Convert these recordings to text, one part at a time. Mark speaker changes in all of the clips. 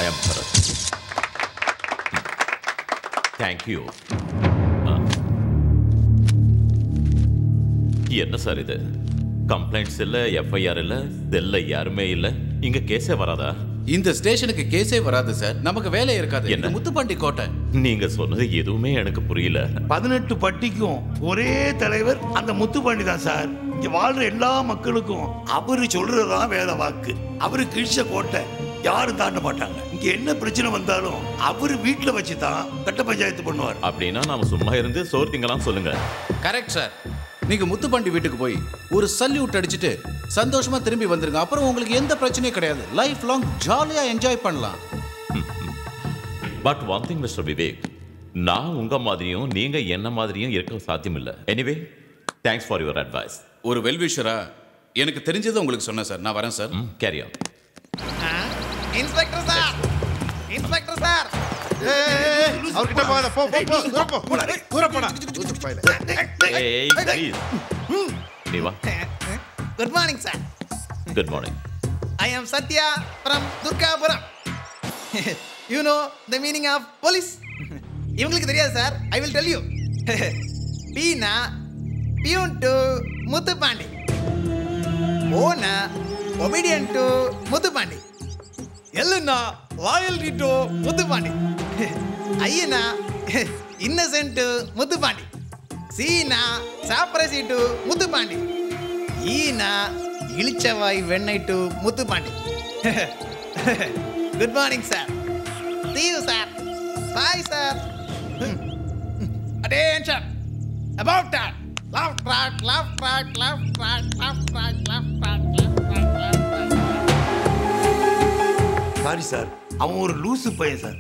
Speaker 1: ஐ அம் Bharat. Thank you. என்ன sir இது? Complaints இல்ல, எஃப்ஐஆர் இல்ல, செல்ல யாருமே இல்ல, இங்க கேஸே வராதா?
Speaker 2: இந்த ஸ்டேஷனுக்கு கேஸே வராது சார். நமக்கு வேலை இருக்காது.
Speaker 1: என்ன?
Speaker 2: முத்துப்பாண்டி கோட்டை.
Speaker 1: நீங்க சொன்னது எதுவுமே எனக்கு புரியல.
Speaker 3: 18 பட்டிக்கும் ஒரே தலைவர் அந்த முத்துப்பாண்டி தான் சார். இங்க வாழ்ற எல்லா மக்களுக்கும் அவரு சொல்றதுதான் வேத வாக்கு. அவரு கிழிச்ச கோட்டை யாரும் தாண்ட மாட்டாங்க. இங்க என்ன பிரச்சனை வந்தாலும் அவரு வீட்டுல வச்சுதான் கட்ட பஞ்சாயத்து பண்ணுவார்.
Speaker 1: அப்படின்னா நாம சும்மா இருந்து சோறு திங்கலாம் சொல்லுங்க.
Speaker 2: Correct sir. நீங்க முத்துப்பாண்டி வீட்டுக்கு போய் ஒரு சல்யூட் அடிச்சுட்டு சந்தோஷமா திரும்பி வந்துருங்க. அப்புறம் உங்களுக்கு எந்த பிரச்சனையும் கிடையாது. லைஃப் லாங் ஜாலியா என்ஜாய் பண்ணலாம்.
Speaker 1: But one thing mister Vivek, நான் உங்க மாதிரியும் நீங்க என்ன மாதிரியும் இருக்க சாத்தியம் இல்லை. Anyway thanks for your advice.
Speaker 2: ஒரு வெல்விஷரா எனக்கு தெரிஞ்சதை உங்களுக்கு சொன்னேன் சார். நான் வரேன் sir.
Speaker 1: Carry on.
Speaker 4: Inspector sir, inspector sir.
Speaker 5: அவர்கிட்ட போகாத. போ போ போ. தூர போடா.
Speaker 1: ஏய் ப்ளீஸ். நீ வா.
Speaker 4: Good morning sir.
Speaker 1: Good morning.
Speaker 4: I am Satya from Durgapuram. You know the meaning of police? இவங்களுக்கு தெரியாது sir. I will tell you. Pina pion to Muthupandi. Ona obedient to Muthupandi. Elluna loyalty to Muthupandi. Ayyana innocent to Muthupandi. Seena saprasi to Muthupandi. Eena இளிச்சவாய் வெண்ணெய் to Muthupandi. Good morning sir. See you sir. Bye sir. Attention. About that. Left right, left right, left right, left right, left right, left right, left right.
Speaker 3: Sorry sir, அவன் ஒரு லூசு பையன் sir.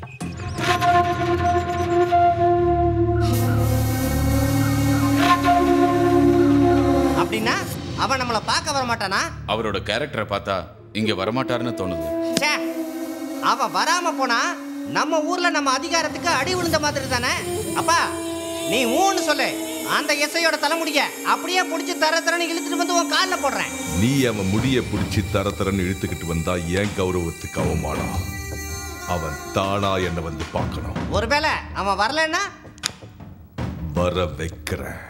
Speaker 6: அப்படின்னா அவன் நம்மளை பார்க்க வர மாட்டானா?
Speaker 2: அவரோட கேரக்டரை பார்த்தா இங்க வரமாட்டாருன்னு தோணுது.
Speaker 6: ச்சே, அவன் வராம போனா நம்ம ஊர்ல நம்ம அதிகாரத்துக்கு அடி விழுந்த மாதிரி தானே. அப்பா நீ ஊன்னு சொல்லு. அந்த எஸ்ஐயோட தலைமுடிய அப்படியே பிடிச்சி தரன்னு இழுத்துட்டு வந்து உன் காலில் போடுறேன்.
Speaker 7: நீ அவன் முடிய பிடிச்சி தரன்னு இழுத்துக்கிட்டு வந்தா ஏன் கௌரவத்துக்கு அவமானா? அவன் தானா என்ன வந்து பார்க்கணும்.
Speaker 6: ஒருவேளை அவன் வரலன்னா
Speaker 7: வர வைக்கிறேன்.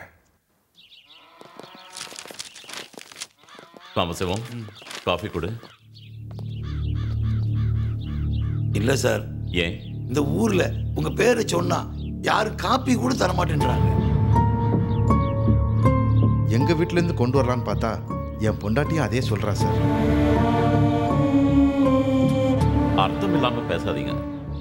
Speaker 1: ராமசிவம், காஃபி கொடு.
Speaker 3: இல்ல சார்,
Speaker 1: ஏன்?
Speaker 3: இந்த ஊர்ல உங்க பேரை சொன்னா யாரும் காப்பி கூட தர மாட்டேன்றாங்க.
Speaker 5: எங்க வீட்ல இருந்து கொண்டு வரலான்னு பார்த்தா என் பொண்டாட்டியும் அதே சொல்றா சார்.
Speaker 1: அர்த்தம் இல்லாம பேசாதீங்க.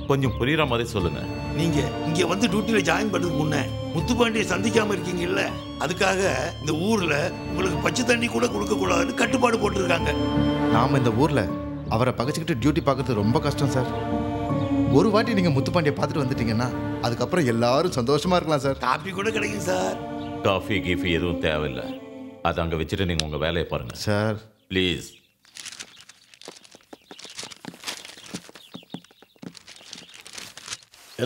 Speaker 1: கொஞ்சம் புரியுற மாதிரி சொல்லுங்க.
Speaker 3: நீங்க இங்க வந்து டியூட்டில ஜாயின் பண்ணதுக்கு முன்ன முத்துப்பாண்டியை சந்திக்காம இருக்கீங்கல்ல, அதுக்காக இந்த ஊர்ல உங்களுக்கு பச்சை தண்ணி கூட கொடுக்க கூடாதுன்னு கட்டுப்பாடு போட்டிருக்காங்க.
Speaker 5: நாம இந்த ஊர்ல அவரை பகச்சுக்கிட்டு டியூட்டி பார்க்கறது ரொம்ப கஷ்டம் சார். ஒரு வாட்டி நீங்க முத்துப்பாண்டியை பார்த்துட்டு வந்துட்டீங்கன்னா அதுக்கப்புறம் எல்லாரும் சந்தோஷமா இருக்கலாம் சார்.
Speaker 3: காப்பி கூட கிடைக்கும் சார்.
Speaker 1: காஃபி கீஃபி எதுவும் தேவையில்லை. அதை அங்கே வச்சுட்டு நீங்கள் உங்கள் வேலையை பாருங்கள்
Speaker 5: சார்.
Speaker 1: ப்ளீஸ்.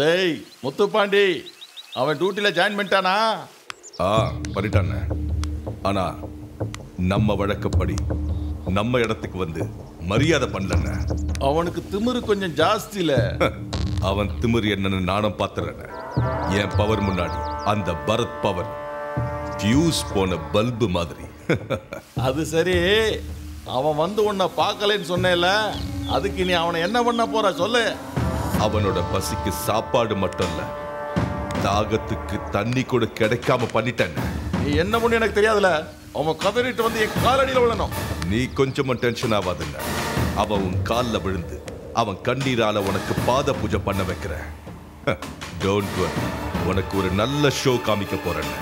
Speaker 8: ஏய் முத்துப்பாண்டி, அவன் டியூட்டியில் ஜாயின் பண்ணிட்டானா?
Speaker 7: பண்ணிட்டானே. ஆனா நம்ம வழக்கப்படி நம்ம இடத்துக்கு வந்து மரியாதை பண்ணல.
Speaker 8: அவனுக்கு திமிரு கொஞ்சம் ஜாஸ்தி இல்ல.
Speaker 7: அவன் திமிரு என்னன்னு நானும் பார்த்துறேன். என் பவர் முன்னாடி அந்த பரத் பவர் ஃபியூஸ் போன பல்பு மாதிரி.
Speaker 8: அது சரி, அவன் வந்து உன்னை பார்க்கலன்னு சொன்னேல, அதுக்கு நீ அவனை என்ன பண்ண போற சொல்லு.
Speaker 7: அவனோட பசிக்கு சாப்பாடு மட்டும் இல்ல, தாகத்துக்கு தண்ணி கூட கிடைக்காம பண்ணிட்டாங்க.
Speaker 8: நீ என்ன பண்ணு எனக்கு தெரியாதுல. அவன் கதறிட்டு வந்து என் காலடியில் விழணும்.
Speaker 7: நீ கொஞ்சமும் டென்ஷன் ஆகாதுங்க. அவன் உன் காலில் விழுந்து அவன் கண்ணீரால உனக்கு பாத பூஜை பண்ண வைக்கிற. டோன்ட் வரி, உனக்கு ஒரு நல்ல ஷோ காமிக்க போறேன்.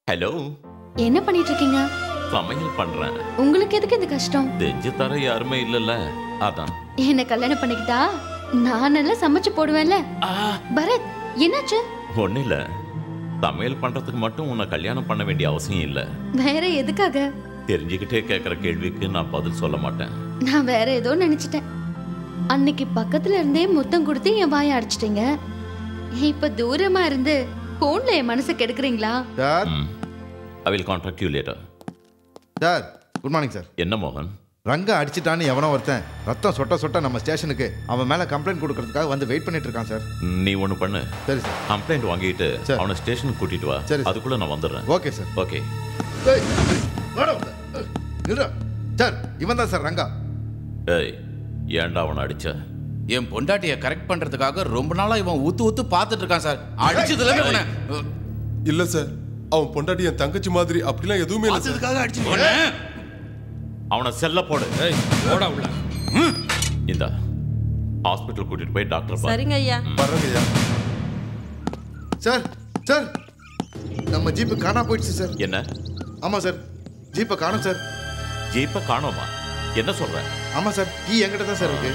Speaker 1: ஹலோ,
Speaker 9: என்ன பண்ணிட்டு இருக்கீங்க?
Speaker 1: சமையல் பண்றேன்.
Speaker 9: உங்களுக்கு எதுக்கு இந்த கஷ்டம்?
Speaker 1: செஞ்சு தர யாருமே இல்லல்ல, அதான்.
Speaker 9: என்ன கல்யாணம் பண்ணிக்கிட்டா நான் நல்லா சமைச்சு போடுவேன்ல. பரத், என்னாச்சு?
Speaker 1: ஒன்னும் இல்ல, சமையல் பண்றதுக்கு மட்டும் உன்னை கல்யாணம் பண்ண வேண்டிய அவசியம் இல்ல.
Speaker 9: வேற எதுக்காக?
Speaker 1: தெரிஞ்சுக்கிட்டே கேட்குற கேள்விக்கு நான் பதில் சொல்ல மாட்டேன்.
Speaker 9: நான் வேற ஏதோ நினைச்சிட்டேன். அன்னைக்கு பக்கத்துல இருந்தே முத்தம் கொடுத்து என் வாயை அடிச்சிட்டீங்க. இப்ப தூரமா இருந்து போன்ல என் மனசை கெடுக்குறீங்களா?
Speaker 1: I will contact you later.
Speaker 5: Sir good morning sir.
Speaker 1: என்ன மோகன்?
Speaker 5: ரங்கா அடிச்சிட்டான்னு எவனோ ஒருத்தன் ரத்தம் சொட்ட சொட்ட நம்ம ஸ்டேஷனுக்கு அவன் மேலே கம்ப்ளைண்ட் கொடுக்கறதுக்காக வந்து வெயிட் பண்ணிட்டு இருக்கான் சார்.
Speaker 1: நீ ஒன்று பண்ணு.
Speaker 5: சரி சார்.
Speaker 1: கம்ப்ளைண்ட் வாங்கிட்டு அவனை ஸ்டேஷனுக்கு கூட்டிட்டு வா.
Speaker 5: சரி.
Speaker 1: அதுக்குள்ள நான் வந்துடுறேன்.
Speaker 5: Okay sir.
Speaker 1: ஓகே
Speaker 5: சார் இவன் தான் சார் ரங்கா.
Speaker 1: ஏய் ஏன்டா அவனை அடிச்ச?
Speaker 2: என் பொண்டாட்டியை கரெக்ட் பண்றதுக்காக ரொம்ப நாளா இவன் ஊத்து ஊத்து பார்த்துட்டு இருக்கான் சார். அடிச்சதுல
Speaker 10: இல்ல சார், அவன் பொண்டாட்டி என் தங்கச்சி மாதிரி அப்படிலாம் எதுவுமே இல்லை.
Speaker 3: அதுக்காக அடிச்சு
Speaker 1: அவனை செல்ல போடு.
Speaker 4: போடா உள்ள.
Speaker 1: இந்த ஹாஸ்பிட்டல் கூட்டிட்டு போய் டாக்டர் பாரு.
Speaker 11: சரிங்க ஐயா.
Speaker 10: பாருங்க ஐயா.
Speaker 5: சார் சார் நம்ம ஜீப்பு காணா போயிடுச்சு சார்.
Speaker 1: என்ன?
Speaker 5: ஆமாம் சார், ஜீப்பை காணோம் சார்.
Speaker 1: ஜீப்பை காணோமா? என்ன சொல்ற?
Speaker 5: ஆமாம் சார், கீ என்கிட்ட தான் சார் இருக்கு.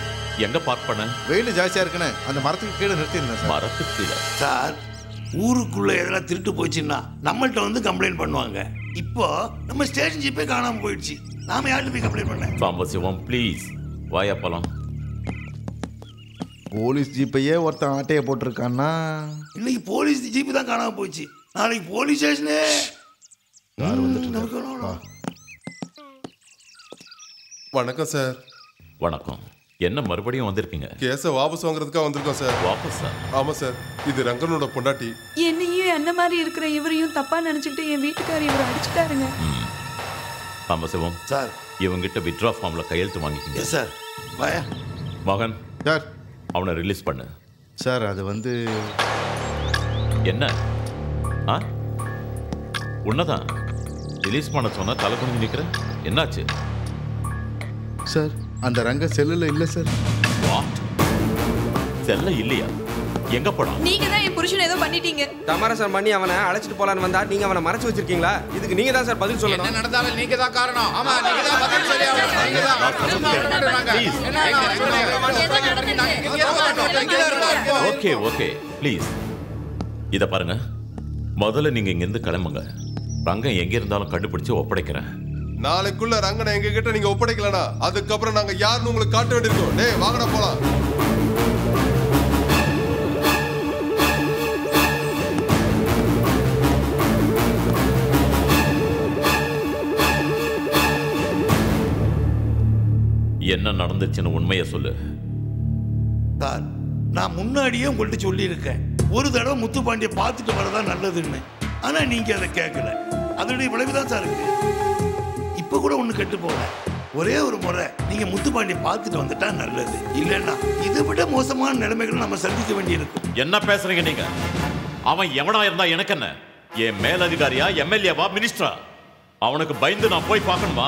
Speaker 1: எங்க பார்க் பண்ண?
Speaker 5: வெயில் ஜாஸ்தியாக இருக்குன்னு அந்த மரத்துக்கு கீழே நிறுத்தியிருந்தேன் சார்.
Speaker 1: மரத்துக்கு கீழே?
Speaker 3: சார் ஊருக்குள்ள எதனா திருட்டு போச்சுன்னா நம்மள்ட்ட வந்து கம்ப்ளைண்ட் பண்ணுவாங்க. இப்போ நம்ம ஸ்டேஷன் ஜீப்பே காணாம போயிடுச்சு. நாம யார்கிட்ட போய் கம்ப்ளைண்ட் பண்ண?
Speaker 1: சாம்பசிவம் ப்ளீஸ் வாயா போலாம்.
Speaker 5: போலீஸ் ஜீப்பையே ஒருத்தன் ஆட்டையை போட்டிருக்கான்னா
Speaker 3: இன்னைக்கு போலீஸ் ஜீப்பு தான் காணாம போயிடுச்சு. நாளைக்கு போலீஸ் ஸ்டேஷனே
Speaker 5: யார் வந்துட்டு.
Speaker 10: வணக்கம் சார்.
Speaker 1: வணக்கம். என்ன மறுபடியும் வந்திருக்கீங்க?
Speaker 10: கேஸை வாபஸ் வாங்குறதுக்காக வந்திருக்கோம் சார்.
Speaker 1: வாபஸா?
Speaker 10: ஆமா சார், இது ரங்கனோட பொண்டாட்டி.
Speaker 11: என்னையும் என்ன மாதிரி இருக்கிற இவரையும் தப்பா நினைச்சுக்கிட்டு என் வீட்டுக்காரர் இவரை அடிச்சுட்டாருங்க.
Speaker 1: சாம்பசிவம்
Speaker 3: சார்
Speaker 1: இவங்கிட்ட வித்ட்ரா ஃபார்ம்ல கையெழுத்து வாங்கிக்கிங்க.
Speaker 3: Yes sir. வாயா
Speaker 1: மகன்.
Speaker 5: சார்
Speaker 1: அவனை ரிலீஸ் பண்ணு.
Speaker 5: சார் அது வந்து
Speaker 1: என்ன? ஆ உன்னதான் ரிலீஸ் பண்ண சொன்னா தலை குனிஞ்சு நிக்கிற. என்னாச்சு?
Speaker 5: சார் அந்த ரங்க செல்லுல இல்லை சார்.
Speaker 1: வாட்? செல்ல இல்லையா? எங்க போனான்?
Speaker 11: நீங்க தான் என் புருஷன் ஏதோ பண்ணிட்டீங்க.
Speaker 12: சமரசம் பண்ணி அவனை அழைச்சிட்டு போலான்னு வந்தா நீங்க அவனை மறைச்சு வச்சிருக்கீங்களா? இதுக்கு நீங்க தான் சார் பதில் சொல்லணும்.
Speaker 2: என்ன நடந்தாலும் நீங்க தான் காரணம். ஆமா நீங்க தான் பதில் சொல்லி ஆகணும். நீங்க தான்.
Speaker 1: ஓகே ஓகே ப்ளீஸ் இத பாருங்க. முதல்ல நீங்க இங்க இருந்து கிளம்புங்க. ரங்கம் எங்க இருந்தாலும் கண்டுபிடிச்சு ஒப்படைக்கிறேன்.
Speaker 10: நாளைக்குள்ள ரங்கனை எங்க கிட்ட நீங்க ஒப்படைக்கலனா அதுக்கப்புறம் நாங்க யாருன்னு உங்களுக்கு காட்ட வேண்டியிருக்கோம். டேய் வாங்கடா போலாம்.
Speaker 1: என்ன நடந்துச்சுன்னு உண்மையை சொல்லு.
Speaker 3: சார் நான் முன்னாடியே உங்கள்கிட்ட சொல்லியிருக்கேன், ஒரு தடவை முத்துப்பாண்டியை பார்த்துட்டு வரதா நல்லதுன்னு. ஆனா நீங்க அதை கேட்கல. அதனுடைய விளைவுதான் சார் இருக்கு. இப்ப கூட ஒண்ணு கெட்டு போகல. ஒரே ஒரு முறை நீங்க முத்துப்பாண்டியை பார்த்துட்டு வந்துட்டா நல்லது. இல்லைன்னா இதை விட மோசமான நிலைமைகளை நம்ம சந்திக்க வேண்டியிருக்கும்.
Speaker 1: என்ன பேசுறீங்க நீங்க? அவன் எவனா இருந்தா எனக்கு என்ன? என் மேலதிகாரியா, எம்எல்ஏவா, மினிஸ்டரா? அவனுக்கு பயந்து நான் போய் பார்க்கணுமா?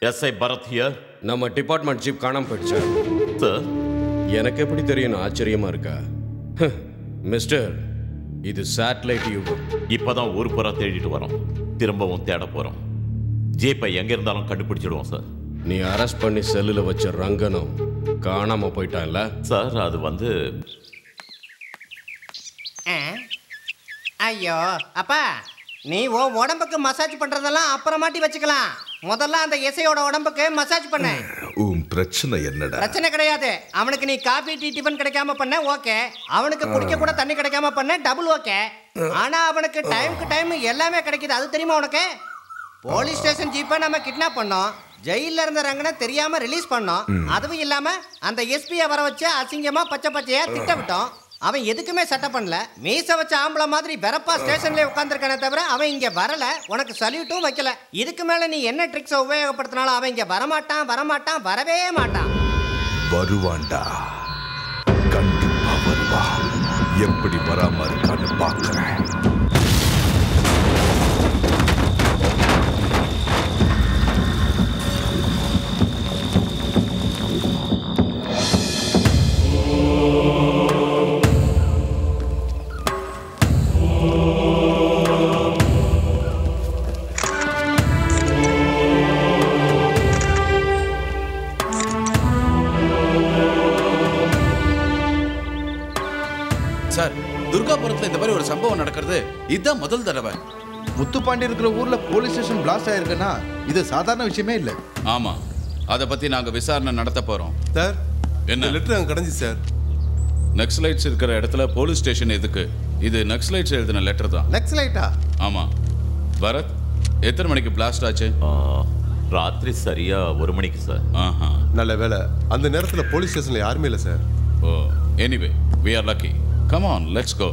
Speaker 1: SI Bharath here.
Speaker 12: நம்ம டிபார்ட்மெண்ட் ஜீப் காணாம போயிடுச்சு
Speaker 1: சார்.
Speaker 12: எனக்கு எப்படி தெரியும்? ஆச்சரியமா இருக்கா? மிஸ்டர், இது சேட்டலைட் யுகம்.
Speaker 1: இப்பதான் ஊர் பூரா தேடிட்டு வரோம். திரும்பவும் தேட போறோம். ஜீப்பை எங்க இருந்தாலும் கண்டுபிடிச்சிடுவோம் சார்.
Speaker 12: நீ அரெஸ்ட் பண்ணி செல்லுல வச்ச ரங்கனும் காணாம போயிட்டான்ல
Speaker 1: சார்? அது வந்து
Speaker 6: ஐயோ அப்பா, நீ உடம்புக்கு மசாஜ் பண்றதெல்லாம் அப்புறமாட்டி வச்சுக்கலாம். முதல்ல அந்த எஸ்ஐயோட உடம்புக்கு மசாஜ் பண்ண.
Speaker 7: உன் பிரச்சனை என்னடா?
Speaker 6: பிரச்சனை கிடையாது. அவனுக்கு நீ காபி டீ டிஃபன் கிடைக்காம பண்ண ஓகே. அவனுக்கு குடிக்க கூட தண்ணி கிடைக்காம பண்ண டபுள் ஓகே. ஆனா அவனுக்கு டைமுக்கு டைம் எல்லாமே கிடைக்குது. அது தெரியுமா உனக்கு? போலீஸ் ஸ்டேஷன் ஜீப்பை நம்ம கிட்னாப் பண்ணோம். ஜெயில இருந்த ரங்கனை தெரியாம ரிலீஸ் பண்ணோம். அதுவும் இல்லாம அந்த எஸ்பியை வர வச்சு அசிங்கமா பச்சை பச்சையா திட்ட விட்டோம். அவன் எதுக்குமே சட்டை பண்ணல. மீச வச்ச ஆம்பளை மாதிரி வெறப்பா ஸ்டேஷன்ல உட்காந்துருக்கானே தவிர அவன் இங்க வரல. உனக்கு சல்யூட்டும் வைக்கல. இதுக்கு மேல நீ என்ன ட்ரிக்ஸை உபயோகப்படுத்தினாலும் அவன் இங்க வரமாட்டான், வரவே மாட்டான்.
Speaker 7: வருவான்டா, கண்டிப்பா வருவான். எப்படி வராம இருக்கான்னு பாக்குறேன்.
Speaker 2: சார், துர்காபுரத்துல இந்த மாதிரி ஒரு சம்பவம் நடக்கிறது இதுதான் முதல் தடவை.
Speaker 5: முத்துப்பாண்டி இருக்கிற ஊர்ல போலீஸ் ஸ்டேஷன் பிளாஸ்ட் ஆயிருக்குன்னா இது சாதாரண விஷயமே இல்லை.
Speaker 2: ஆமா, அதை பத்தி நாங்க விசாரணை நடத்த போறோம்.
Speaker 10: சார்
Speaker 2: என்ன
Speaker 10: லெட்டர் அங்க கிடைஞ்சி சார்.
Speaker 2: நக்சலைட்ஸ் இருக்கிற இடத்துல போலீஸ் ஸ்டேஷன் எதுக்கு? இது நக்சலைட்ஸ் எழுதின லெட்டர் தான்.
Speaker 5: நக்சலைட்டா?
Speaker 2: ஆமா. பரத், எத்தனை மணிக்கு பிளாஸ்ட் ஆச்சு?
Speaker 1: ராத்திரி சரியா 1 மணிக்கு சார்.
Speaker 10: நல்ல வேலை அந்த நேரத்துல போலீஸ் ஸ்டேஷன்ல யாருமே இல்லை sir.
Speaker 2: Oh anyway we are lucky. Come on, let's go.